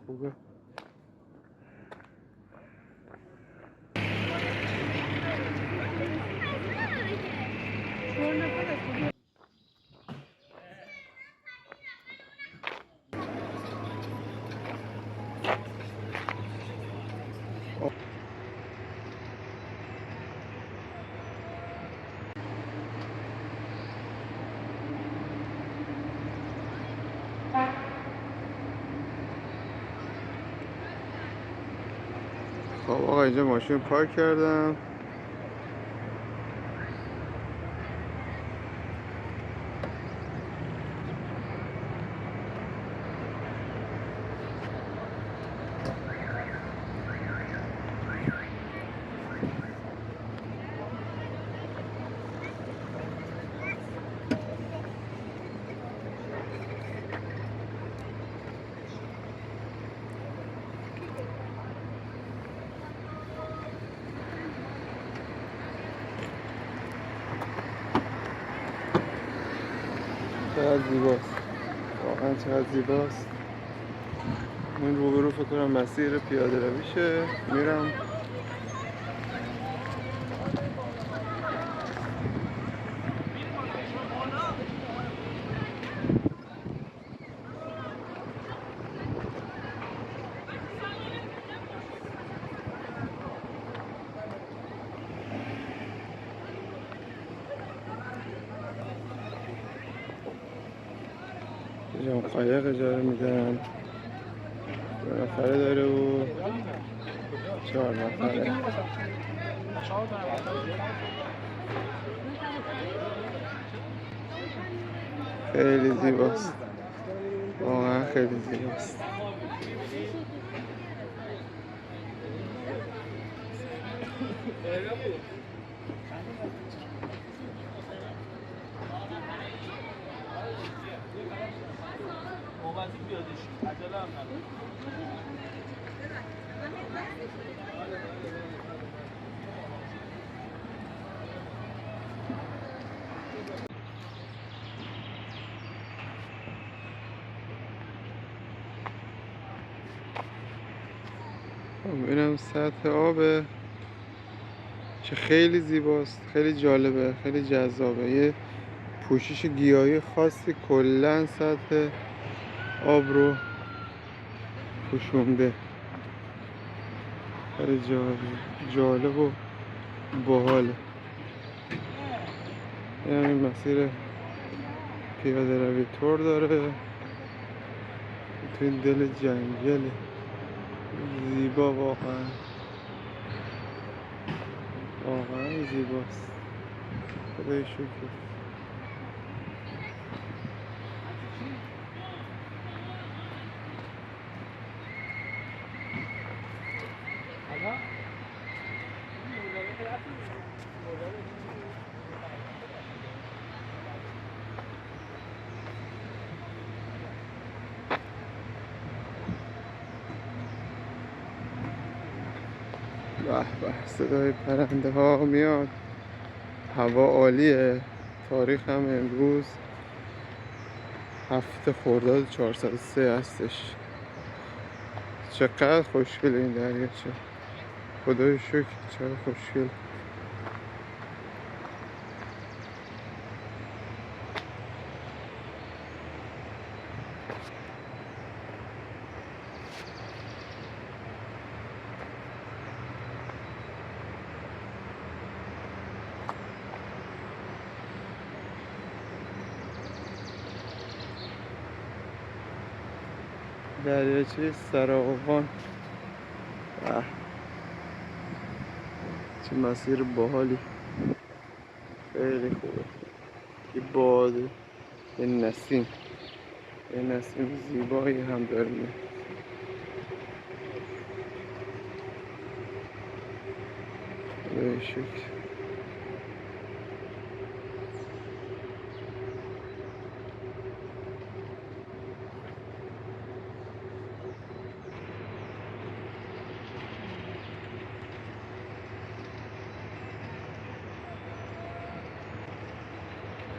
خوبه. خب آقا اینجا ماشین پارک کردم. چقدر زیباست، واقعا چقدر زیباست. این روبرو فکر کنم مسیر پیاده رویشه. میرم اینجا قایق اجاره میدن، 2 نفره داره و 4 نفره. خیلی زیباست، واقعا خیلی زیباست. ببینم سطح آب چه خیلی زیباست، خیلی جالبه، خیلی جذابه. یه پوشش گیاهی خاصی کلا سطح آب رو پوشونده. خیلی جالب و باحاله. یعنی مسیر پیاده روی طور داره توی دل جنگل. زیبا، واقعا واقعا زیباست. خدای شکر. به به، صدای پرنده ها میاد. هوا عالیه. تاریخ هم امروز 7 خرداد 403 هستش. چقدر خوشگل این دریاچه، خدای شکر چقدر خوشگل. دریاچه سراوان. چه مسیر باحالی، خیلی خوبه. یه باد، یه نسیم زیبایی هم داره میاد. خدای شکر.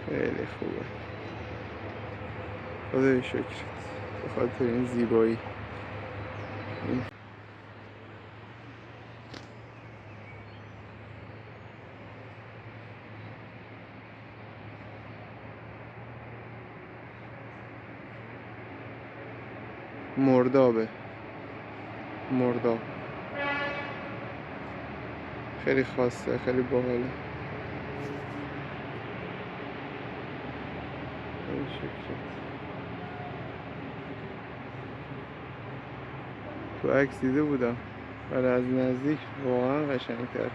خیلی خوبه. خدای شکر به خاطر این زیبایی. این مردابه، مرداب خیلی خاصه، خیلی باحاله. خدای شکر. تو عکس دیده بودم ولی از نزدیک واقعا قشنگ‌تر.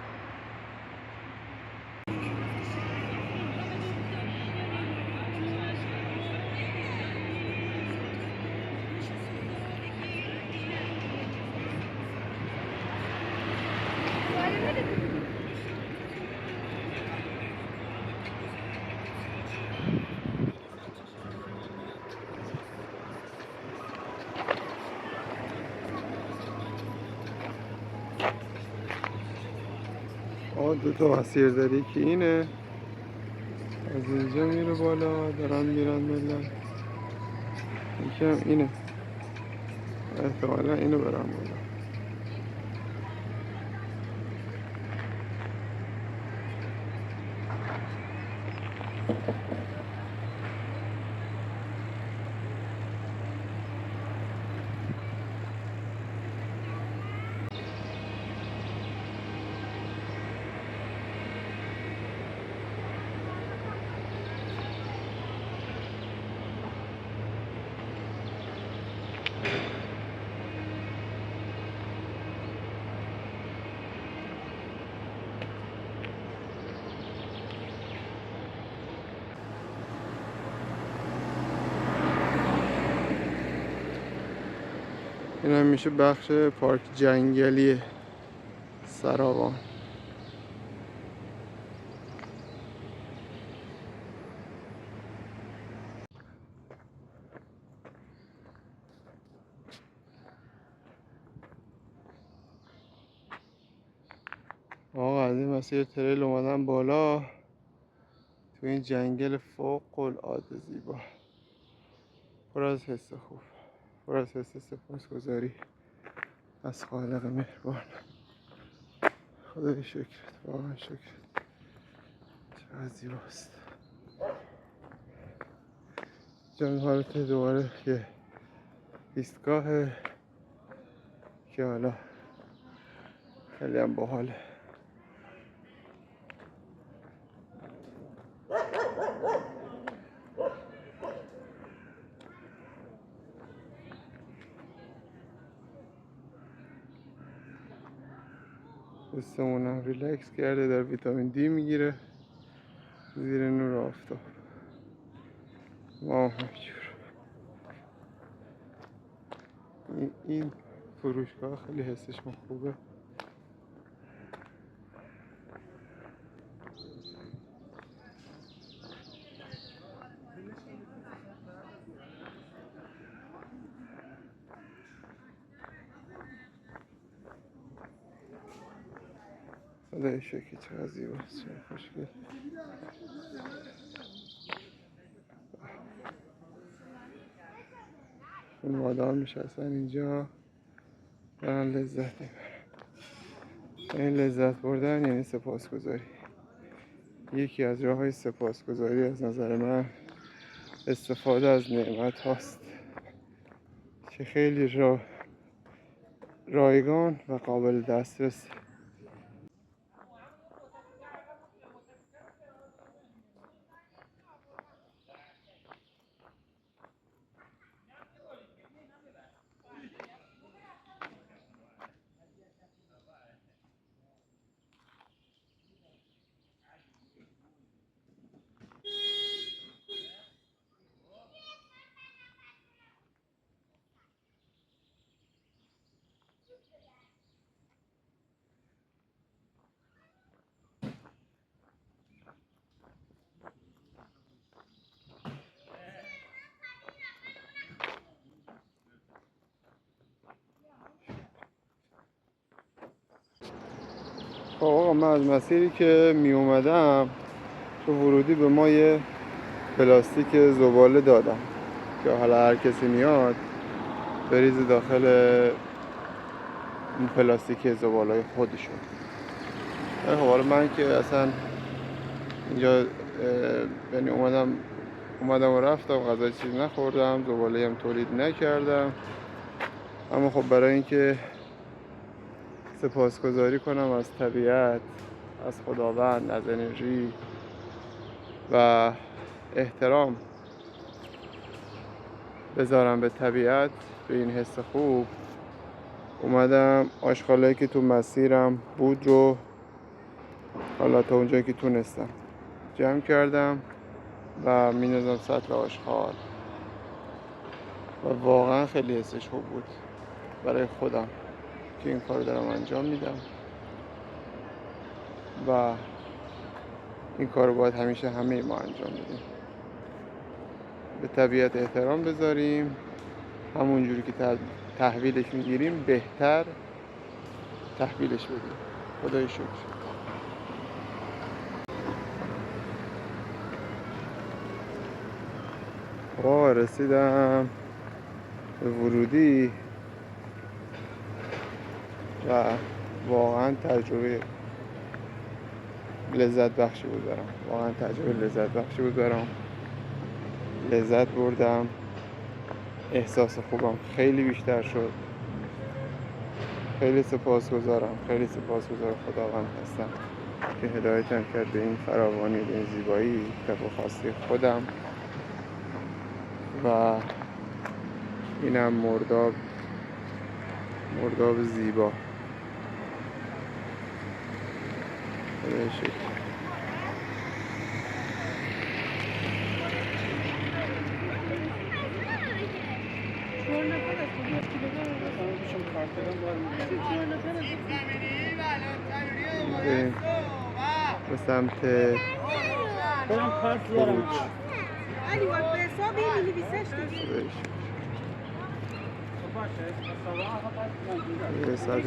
دو تا مسیر داری که اینه از اینجا میره بالا، دارن میرن ملت. یکم اینه، احتمالا اینو برن بالا. این هم میشه بخش پارک جنگلی سراوان. آقا از این مسیر تریل اومدن بالا تو این جنگل فوق العاده زیبا، پر از حس خوب، پر از حس سپاسگزاری از خالق مهربان. خدای شکر، واقعا شکر، چقدر زیباست. جان حالت دوباره یه ایستگاهه که حالا خیلی هم باحاله. دستمونم ریلکس کرده، در ویتامین دی میگیره زیر نور آفتاب. ما همینجور. این فروشگاه خیلی حسش خوبه. خدای شکر چقدر زیباست، چقدر خوشگل. این مادام نشستن اینجا دارن لذت میبرن. این لذت بردن یعنی سپاسگزاری. یکی از راه های سپاسگزاری از نظر من استفاده از نعمت هاست که خیلی رایگان و قابل دسترس. خب آقا، من از مسیری که می اومدم تو ورودی به ما یه پلاستیک زباله دادم. که حالا هر کسی میاد بریزه داخل این پلاستیک زباله‌های خودشون. خب حالا من که اصلا اینجا یعنی اومدم و رفتم، غذای چیز نخوردم، زباله هم تولید نکردم. اما خب برای اینکه سپاسگزاری کنم از طبیعت، از خداوند، از انرژی و احترام بذارم به طبیعت، به این حس خوب، اومدم آشغالایی که تو مسیرم بود رو حالا تا اونجایی که تونستم جمع کردم و می‌ندازم سطل آشغال و واقعا خیلی حسش خوب بود برای خودم که این کار دارم انجام میدم و این کار رو باید همیشه همه ما انجام بدیم. به طبیعت احترام بذاریم، همون جوری که تحویلش میگیریم بهتر تحویلش بدیم. خدای شکر. رسیدم به ورودی و واقعا تجربه لذت بخشی بود برام. لذت بردم، احساس خوبم خیلی بیشتر شد. خیلی سپاسگزار خداوند هستم که هدایتم کرد به این فراوانی، به این زیبایی طبق خواسته خودم. و اینم مرداب زیبا. خدای شکر. به سمت خروج. به سمت